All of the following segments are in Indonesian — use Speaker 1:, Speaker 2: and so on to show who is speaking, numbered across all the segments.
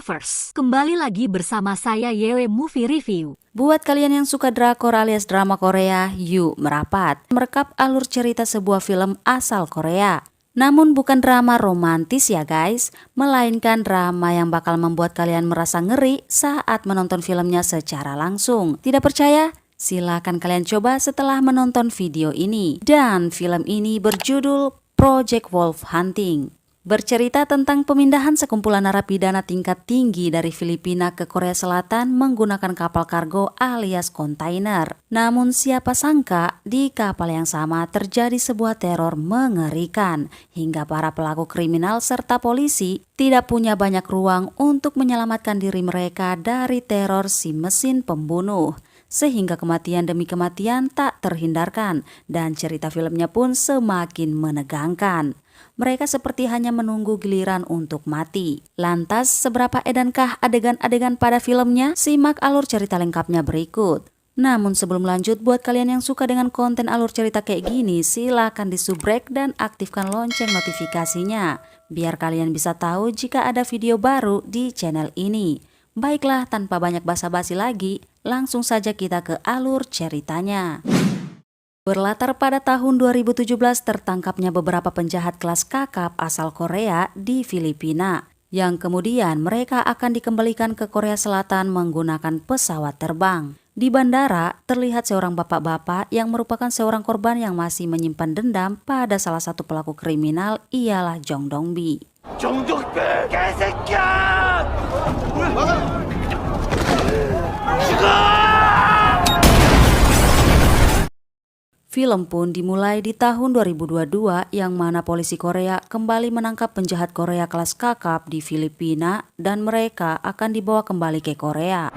Speaker 1: Lovers, kembali lagi bersama saya Yewe Movie Review.
Speaker 2: Buat kalian yang suka drakor alias drama Korea, yuk merapat merekap alur cerita sebuah film asal Korea. Namun bukan drama romantis ya guys, melainkan drama yang bakal membuat kalian merasa ngeri saat menonton filmnya secara langsung. Tidak percaya? Silakan kalian coba setelah menonton video ini. Dan film ini berjudul Project Wolf Hunting. Bercerita tentang pemindahan sekumpulan narapidana tingkat tinggi dari Filipina ke Korea Selatan menggunakan kapal kargo alias kontainer. Namun siapa sangka di kapal yang sama terjadi sebuah teror mengerikan hingga para pelaku kriminal serta polisi tidak punya banyak ruang untuk menyelamatkan diri mereka dari teror si mesin pembunuh. Sehingga kematian demi kematian tak terhindarkan dan cerita filmnya pun semakin menegangkan. Mereka seperti hanya menunggu giliran untuk mati. Lantas, seberapa edankah adegan-adegan pada filmnya? Simak alur cerita lengkapnya berikut. Namun sebelum lanjut, buat kalian yang suka dengan konten alur cerita kayak gini, silahkan disubrek dan aktifkan lonceng notifikasinya, biar kalian bisa tahu jika ada video baru di channel ini. Baiklah, tanpa banyak basa-basi lagi, langsung saja kita ke alur ceritanya. Berlatar pada tahun 2017 tertangkapnya beberapa penjahat kelas kakap asal Korea di Filipina, yang kemudian mereka akan dikembalikan ke Korea Selatan menggunakan pesawat terbang. Di bandara, terlihat seorang bapak-bapak yang merupakan seorang korban yang masih menyimpan dendam pada salah satu pelaku kriminal, ialah Jong Dong-bi. Jong Dong-bi, 개새끼야! Film pun dimulai di tahun 2022 yang mana polisi Korea kembali menangkap penjahat Korea kelas kakap di Filipina dan mereka akan dibawa kembali ke Korea.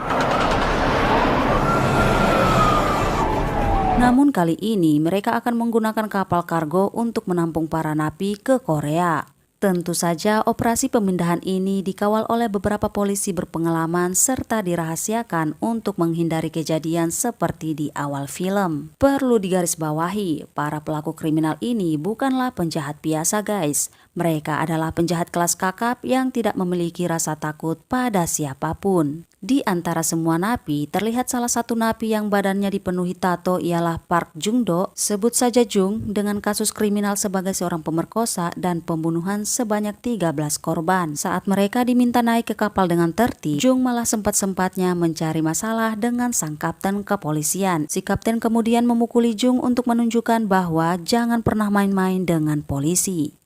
Speaker 2: Namun kali ini mereka akan menggunakan kapal kargo untuk menampung para napi ke Korea. Tentu saja operasi pemindahan ini dikawal oleh beberapa polisi berpengalaman serta dirahasiakan untuk menghindari kejadian seperti di awal film. Perlu digarisbawahi, para pelaku kriminal ini bukanlah penjahat biasa guys. Mereka adalah penjahat kelas kakap yang tidak memiliki rasa takut pada siapapun. Di antara semua napi, terlihat salah satu napi yang badannya dipenuhi tato ialah Park Jung-do, sebut saja Jung, dengan kasus kriminal sebagai seorang pemerkosa dan pembunuhan sebanyak 13 korban. Saat mereka diminta naik ke kapal dengan tertib, Jung malah sempat-sempatnya mencari masalah dengan sang kapten kepolisian. Si kapten kemudian memukuli Jung untuk menunjukkan bahwa jangan pernah main-main dengan polisi.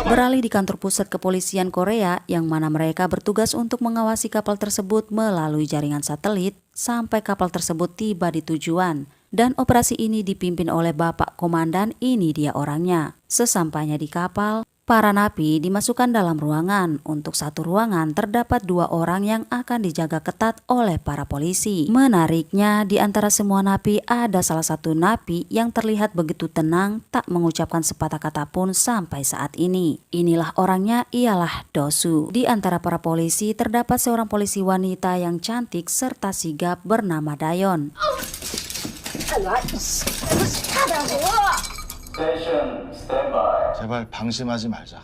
Speaker 2: Beralih di kantor pusat kepolisian Korea yang mana mereka bertugas untuk mengawasi kapal tersebut melalui jaringan satelit sampai kapal tersebut tiba di tujuan. Dan operasi ini dipimpin oleh Bapak Komandan, ini dia orangnya. Sesampainya di kapal, para napi dimasukkan dalam ruangan. Untuk satu ruangan terdapat 2 orang yang akan dijaga ketat oleh para polisi. Menariknya, di antara semua napi ada salah satu napi yang terlihat begitu tenang, tak mengucapkan sepatah kata pun sampai saat ini. Inilah orangnya, ialah Do-su. Di antara para polisi terdapat seorang polisi wanita yang cantik serta sigap bernama Dayon.
Speaker 3: 제발 방심하지 말자.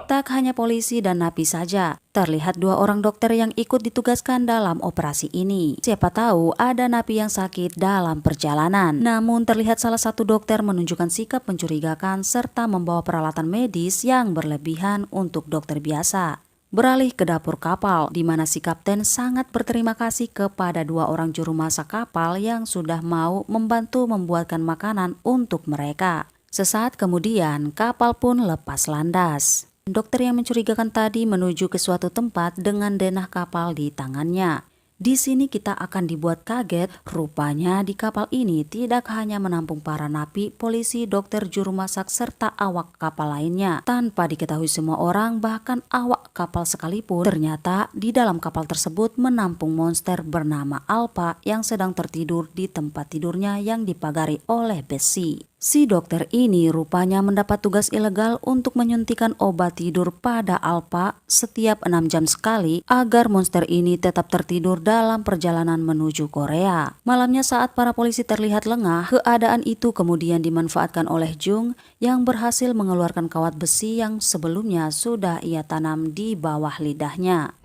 Speaker 2: Tak hanya polisi dan napi saja, terlihat 2 orang dokter yang ikut ditugaskan dalam operasi ini. Siapa tahu ada napi yang sakit dalam perjalanan. Namun terlihat salah satu dokter menunjukkan sikap mencurigakan serta membawa peralatan medis yang berlebihan untuk dokter biasa. Beralih ke dapur kapal, di mana si kapten sangat berterima kasih kepada 2 orang juru masak kapal yang sudah mau membantu membuatkan makanan untuk mereka. Sesaat kemudian, kapal pun lepas landas. Dokter yang mencurigakan tadi menuju ke suatu tempat dengan denah kapal di tangannya. Di sini kita akan dibuat kaget, rupanya di kapal ini tidak hanya menampung para napi, polisi, dokter, juru masak, serta awak kapal lainnya. Tanpa diketahui semua orang, bahkan awak kapal sekalipun, ternyata di dalam kapal tersebut menampung monster bernama Alpha yang sedang tertidur di tempat tidurnya yang dipagari oleh besi. Si dokter ini rupanya mendapat tugas ilegal untuk menyuntikkan obat tidur pada Alpa setiap 6 jam sekali agar monster ini tetap tertidur dalam perjalanan menuju Korea. Malamnya saat para polisi terlihat lengah, keadaan itu kemudian dimanfaatkan oleh Jung yang berhasil mengeluarkan kawat besi yang sebelumnya sudah ia tanam di bawah lidahnya.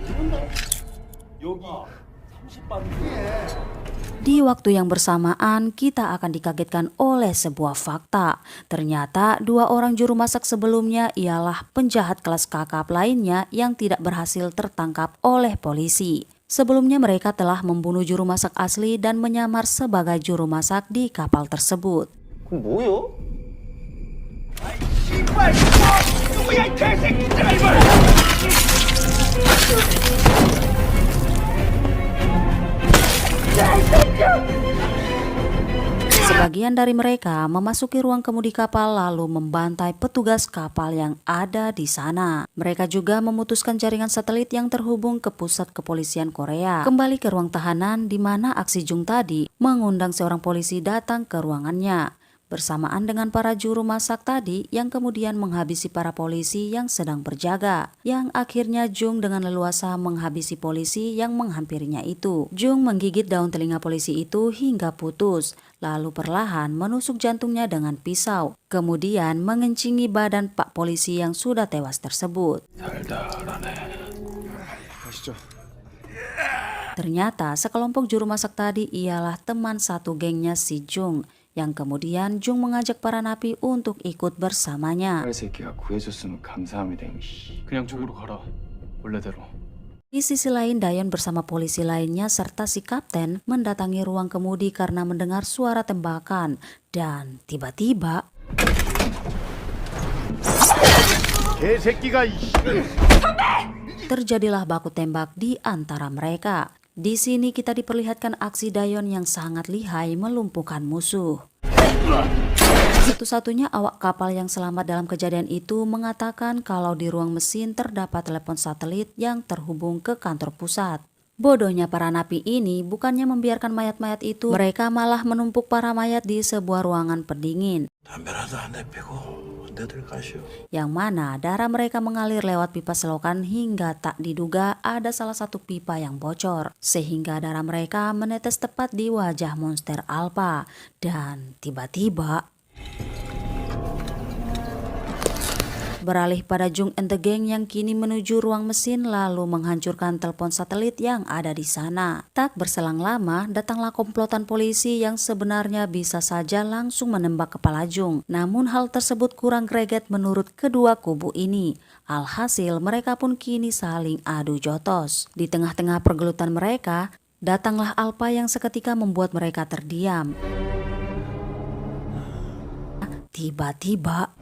Speaker 2: Di waktu yang bersamaan, kita akan dikagetkan oleh sebuah fakta. Ternyata 2 orang juru masak sebelumnya ialah penjahat kelas kakap lainnya yang tidak berhasil tertangkap oleh polisi. Sebelumnya mereka telah membunuh juru masak asli dan menyamar sebagai juru masak di kapal tersebut.
Speaker 3: 그럼 뭐요?
Speaker 2: Sebagian dari mereka memasuki ruang kemudi kapal lalu membantai petugas kapal yang ada di sana. Mereka juga memutuskan jaringan satelit yang terhubung ke pusat kepolisian Korea. Kembali ke ruang tahanan di mana aksi Jung tadi mengundang seorang polisi datang ke ruangannya. Bersamaan dengan para juru masak tadi yang kemudian menghabisi para polisi yang sedang berjaga. Yang akhirnya Jung dengan leluasa menghabisi polisi yang menghampirinya itu. Jung menggigit daun telinga polisi itu hingga putus, lalu perlahan menusuk jantungnya dengan pisau. Kemudian mengencingi badan pak polisi yang sudah tewas tersebut. Ternyata sekelompok juru masak tadi ialah teman satu gengnya si Jung, yang kemudian Jung mengajak para napi untuk ikut bersamanya.
Speaker 3: 새끼가 구해줬으면 감사합니다. 그냥 죽으러 가라. 원래대로.
Speaker 2: Di sisi lain, Dayon bersama polisi lainnya serta si kapten mendatangi ruang kemudi karena mendengar suara tembakan. Dan tiba-tiba terjadilah baku tembak di antara mereka. Di sini kita diperlihatkan aksi Dayon yang sangat lihai melumpuhkan musuh. Satu-satunya awak kapal yang selamat dalam kejadian itu mengatakan kalau di ruang mesin terdapat telepon satelit yang terhubung ke kantor pusat. Bodohnya para napi ini bukannya membiarkan mayat-mayat itu, mereka malah menumpuk para mayat di sebuah ruangan pendingin. Yang mana darah mereka mengalir lewat pipa selokan hingga tak diduga ada salah satu pipa yang bocor. Sehingga darah mereka menetes tepat di wajah monster Alpa. Dan tiba-tiba beralih pada Jung and the Gang yang kini menuju ruang mesin lalu menghancurkan telepon satelit yang ada di sana. Tak berselang lama, datanglah komplotan polisi yang sebenarnya bisa saja langsung menembak kepala Jung. Namun hal tersebut kurang greget menurut kedua kubu ini. Alhasil mereka pun kini saling adu jotos. Di tengah-tengah pergelutan mereka, datanglah Alpa yang seketika membuat mereka terdiam. Tiba-tiba,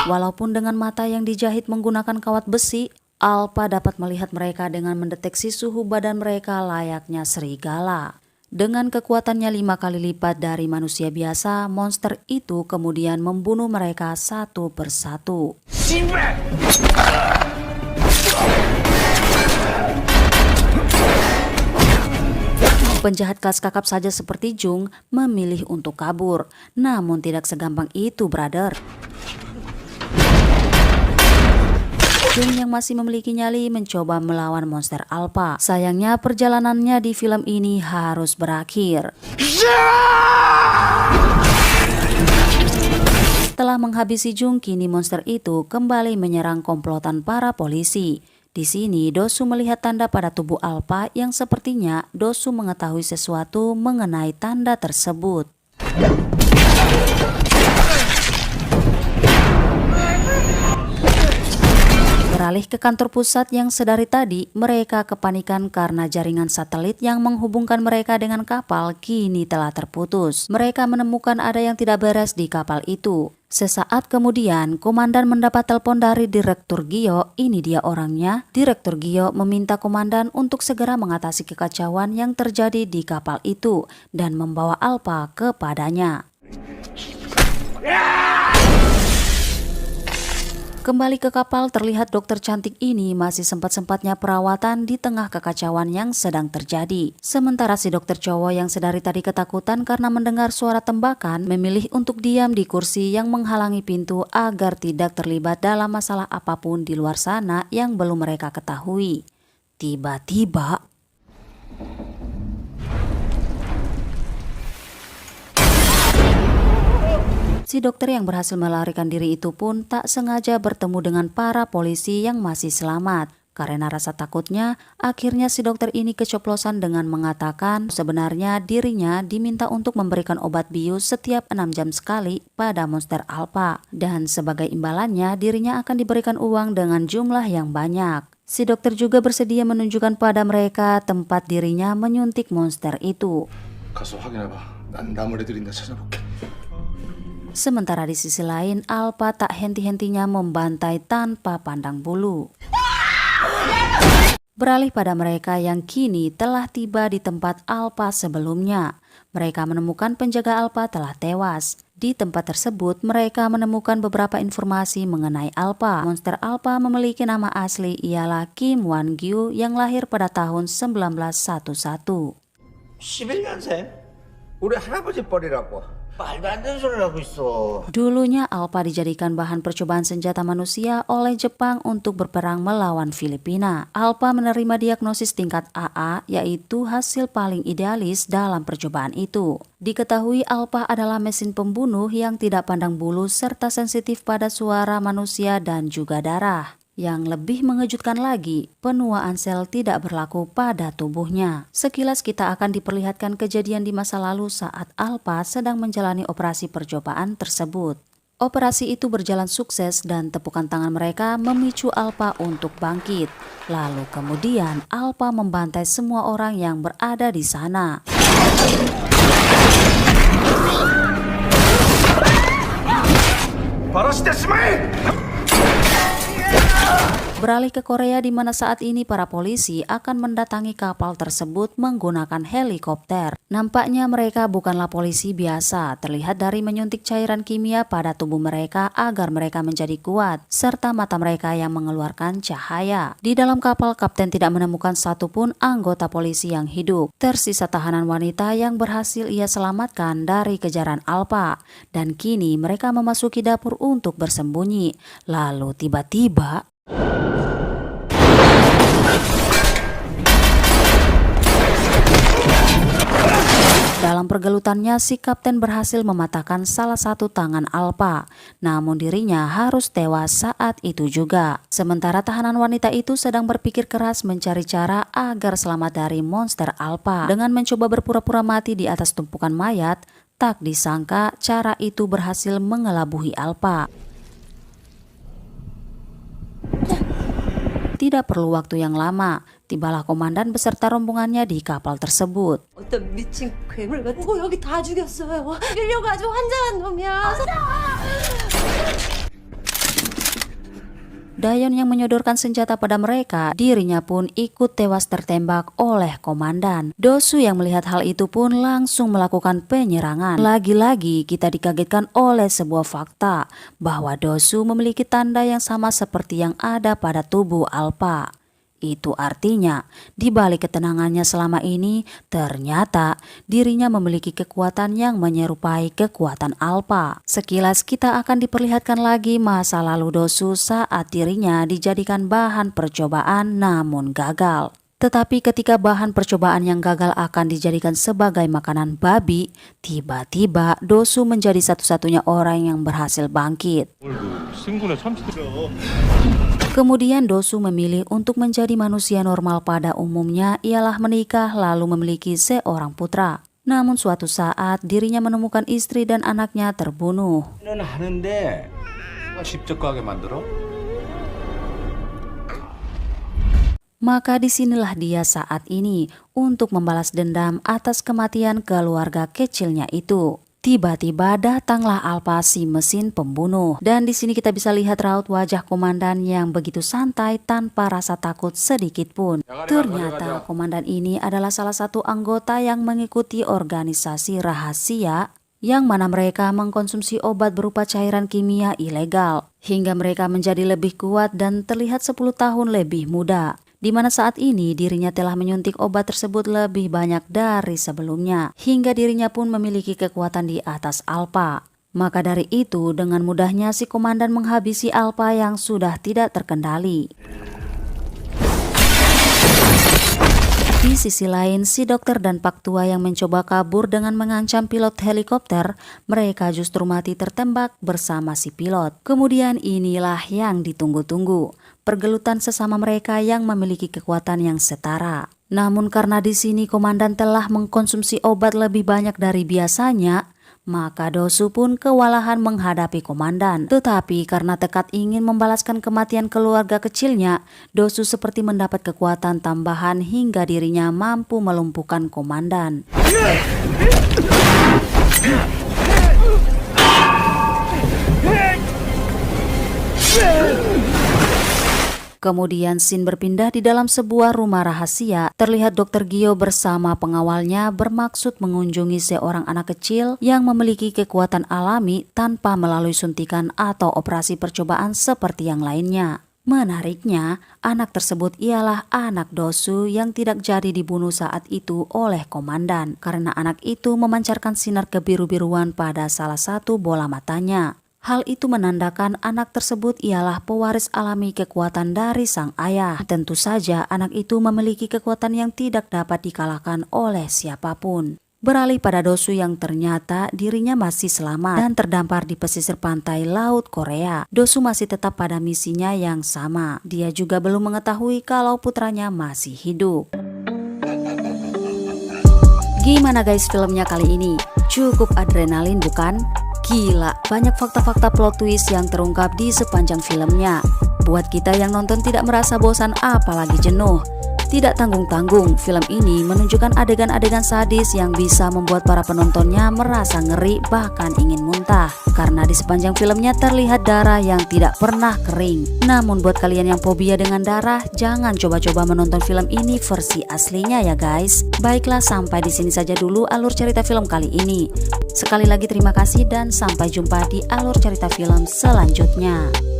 Speaker 2: walaupun dengan mata yang dijahit menggunakan kawat besi, Alpa dapat melihat mereka dengan mendeteksi suhu badan mereka layaknya serigala. Dengan kekuatannya 5 kali lipat dari manusia biasa, monster itu kemudian membunuh mereka satu persatu. Penjahat kelas kakap saja seperti Jung memilih untuk kabur. Namun tidak segampang itu, brother. Jung yang masih memiliki nyali mencoba melawan monster Alpa. Sayangnya perjalanannya di film ini harus berakhir. Setelah menghabisi Jung, kini monster itu kembali menyerang komplotan para polisi. Di sini Dosu melihat tanda pada tubuh Alpa yang sepertinya Dosu mengetahui sesuatu mengenai tanda tersebut. Beralih ke kantor pusat yang sedari tadi, mereka kepanikan karena jaringan satelit yang menghubungkan mereka dengan kapal kini telah terputus. Mereka menemukan ada yang tidak beres di kapal itu. Sesaat kemudian, komandan mendapat telepon dari Direktur Gio. Ini dia orangnya. Direktur Gio meminta komandan untuk segera mengatasi kekacauan yang terjadi di kapal itu dan membawa Alpa kepadanya. Kembali ke kapal, terlihat dokter cantik ini masih sempat-sempatnya perawatan di tengah kekacauan yang sedang terjadi. Sementara si dokter cowok yang sedari tadi ketakutan karena mendengar suara tembakan, memilih untuk diam di kursi yang menghalangi pintu agar tidak terlibat dalam masalah apapun di luar sana yang belum mereka ketahui. Tiba-tiba, si dokter yang berhasil melarikan diri itu pun tak sengaja bertemu dengan para polisi yang masih selamat. Karena rasa takutnya, akhirnya si dokter ini keceplosan dengan mengatakan sebenarnya dirinya diminta untuk memberikan obat bius setiap 6 jam sekali pada monster alpha. Dan sebagai imbalannya dirinya akan diberikan uang dengan jumlah yang banyak. Si dokter juga bersedia menunjukkan pada mereka tempat dirinya menyuntik monster itu.
Speaker 4: 가서 확인해봐. 난 나물 애들인가 찾아볼게.
Speaker 2: Sementara di sisi lain, Alpha tak henti-hentinya membantai tanpa pandang bulu. Beralih pada mereka yang kini telah tiba di tempat Alpha sebelumnya. Mereka menemukan penjaga Alpha telah tewas. Di tempat tersebut, mereka menemukan beberapa informasi mengenai Alpha. Monster Alpha memiliki nama asli ialah Kim Wan-gyu yang lahir pada tahun 1911.
Speaker 5: 11년생? 우리 할아버지 뻘이라고. 말도 안 되는 소리를 하고 있어.
Speaker 2: Dulunya Alpha dijadikan bahan percobaan senjata manusia oleh Jepang untuk berperang melawan Filipina. Alpha menerima diagnosis tingkat AA, yaitu hasil paling idealis dalam percobaan itu. Diketahui Alpha adalah mesin pembunuh yang tidak pandang bulu serta sensitif pada suara manusia dan juga darah. Yang lebih mengejutkan lagi, penuaan sel tidak berlaku pada tubuhnya. Sekilas kita akan diperlihatkan kejadian di masa lalu saat Alpha sedang menjalani operasi percobaan tersebut. Operasi itu berjalan sukses dan tepukan tangan mereka memicu Alpha untuk bangkit. Lalu kemudian Alpha membantai semua orang yang berada di sana. Beralih ke Korea di mana saat ini para polisi akan mendatangi kapal tersebut menggunakan helikopter. Nampaknya mereka bukanlah polisi biasa, terlihat dari menyuntik cairan kimia pada tubuh mereka agar mereka menjadi kuat, serta mata mereka yang mengeluarkan cahaya. Di dalam kapal, kapten tidak menemukan satupun anggota polisi yang hidup. Tersisa tahanan wanita yang berhasil ia selamatkan dari kejaran Alpha. Dan kini mereka memasuki dapur untuk bersembunyi. Lalu tiba-tiba dalam pergelutannya, si kapten berhasil mematahkan salah satu tangan Alpha. Namun dirinya harus tewas saat itu juga. Sementara tahanan wanita itu sedang berpikir keras mencari cara agar selamat dari monster Alpha. Dengan mencoba berpura-pura mati di atas tumpukan mayat, tak disangka cara itu berhasil mengelabuhi Alpha. Tidak perlu waktu yang lama, tibalah komandan beserta rombongannya di kapal tersebut.
Speaker 6: 어떤 미친 괴물 같은 거 여기 다 죽였어요. 죽이려가지고 환장한 놈이야.
Speaker 2: Dayon yang menyodorkan senjata pada mereka, dirinya pun ikut tewas tertembak oleh komandan. Dosu yang melihat hal itu pun langsung melakukan penyerangan. Lagi-lagi kita dikagetkan oleh sebuah fakta bahwa Dosu memiliki tanda yang sama seperti yang ada pada tubuh Alpha. Itu artinya, di balik ketenangannya selama ini, ternyata dirinya memiliki kekuatan yang menyerupai kekuatan Alpha. Sekilas kita akan diperlihatkan lagi masa lalu Dosu saat dirinya dijadikan bahan percobaan namun gagal. Tetapi ketika bahan percobaan yang gagal akan dijadikan sebagai makanan babi, tiba-tiba Dosu menjadi satu-satunya orang yang berhasil bangkit. Kemudian Dosu memilih untuk menjadi manusia normal pada umumnya ialah menikah lalu memiliki seorang putra. Namun suatu saat dirinya menemukan istri dan anaknya terbunuh.
Speaker 5: 는 하는데 직접 가게 만들어?
Speaker 2: Maka disinilah dia saat ini untuk membalas dendam atas kematian keluarga kecilnya itu. Tiba-tiba datanglah Alpha si mesin pembunuh. Dan di sini kita bisa lihat raut wajah komandan yang begitu santai tanpa rasa takut sedikit pun. Ternyata komandan ini adalah salah satu anggota yang mengikuti organisasi rahasia yang mana mereka mengkonsumsi obat berupa cairan kimia ilegal, hingga mereka menjadi lebih kuat dan terlihat 10 tahun lebih muda. Di mana saat ini dirinya telah menyuntik obat tersebut lebih banyak dari sebelumnya, hingga dirinya pun memiliki kekuatan di atas Alpha. Maka dari itu, dengan mudahnya si komandan menghabisi Alpha yang sudah tidak terkendali. Di sisi lain, si dokter dan Pak Tua yang mencoba kabur dengan mengancam pilot helikopter, mereka justru mati tertembak bersama si pilot. Kemudian inilah yang ditunggu-tunggu, pergelutan sesama mereka yang memiliki kekuatan yang setara. Namun karena di sini komandan telah mengkonsumsi obat lebih banyak dari biasanya, maka Dosu pun kewalahan menghadapi komandan. Tetapi karena tekad ingin membalaskan kematian keluarga kecilnya, Dosu seperti mendapat kekuatan tambahan hingga dirinya mampu melumpuhkan komandan. Kemudian scene berpindah di dalam sebuah rumah rahasia. Terlihat Dr. Gio bersama pengawalnya bermaksud mengunjungi seorang anak kecil yang memiliki kekuatan alami tanpa melalui suntikan atau operasi percobaan seperti yang lainnya. Menariknya, anak tersebut ialah anak Dosu yang tidak jadi dibunuh saat itu oleh komandan karena anak itu memancarkan sinar kebiru-biruan pada salah satu bola matanya. Hal itu menandakan anak tersebut ialah pewaris alami kekuatan dari sang ayah. Tentu saja anak itu memiliki kekuatan yang tidak dapat dikalahkan oleh siapapun. Beralih pada Dosu yang ternyata dirinya masih selamat dan terdampar di pesisir pantai Laut Korea. Dosu masih tetap pada misinya yang sama. Dia juga belum mengetahui kalau putranya masih hidup. Gimana guys filmnya kali ini? Cukup adrenalin bukan? Gila, banyak fakta-fakta plot twist yang terungkap di sepanjang filmnya. Buat kita yang nonton tidak merasa bosan apalagi jenuh. Tidak tanggung-tanggung, film ini menunjukkan adegan-adegan sadis yang bisa membuat para penontonnya merasa ngeri bahkan ingin muntah. Karena di sepanjang filmnya terlihat darah yang tidak pernah kering. Namun buat kalian yang fobia dengan darah, jangan coba-coba menonton film ini versi aslinya ya guys. Baiklah, sampai di sini saja dulu alur cerita film kali ini. Sekali lagi terima kasih dan sampai jumpa di alur cerita film selanjutnya.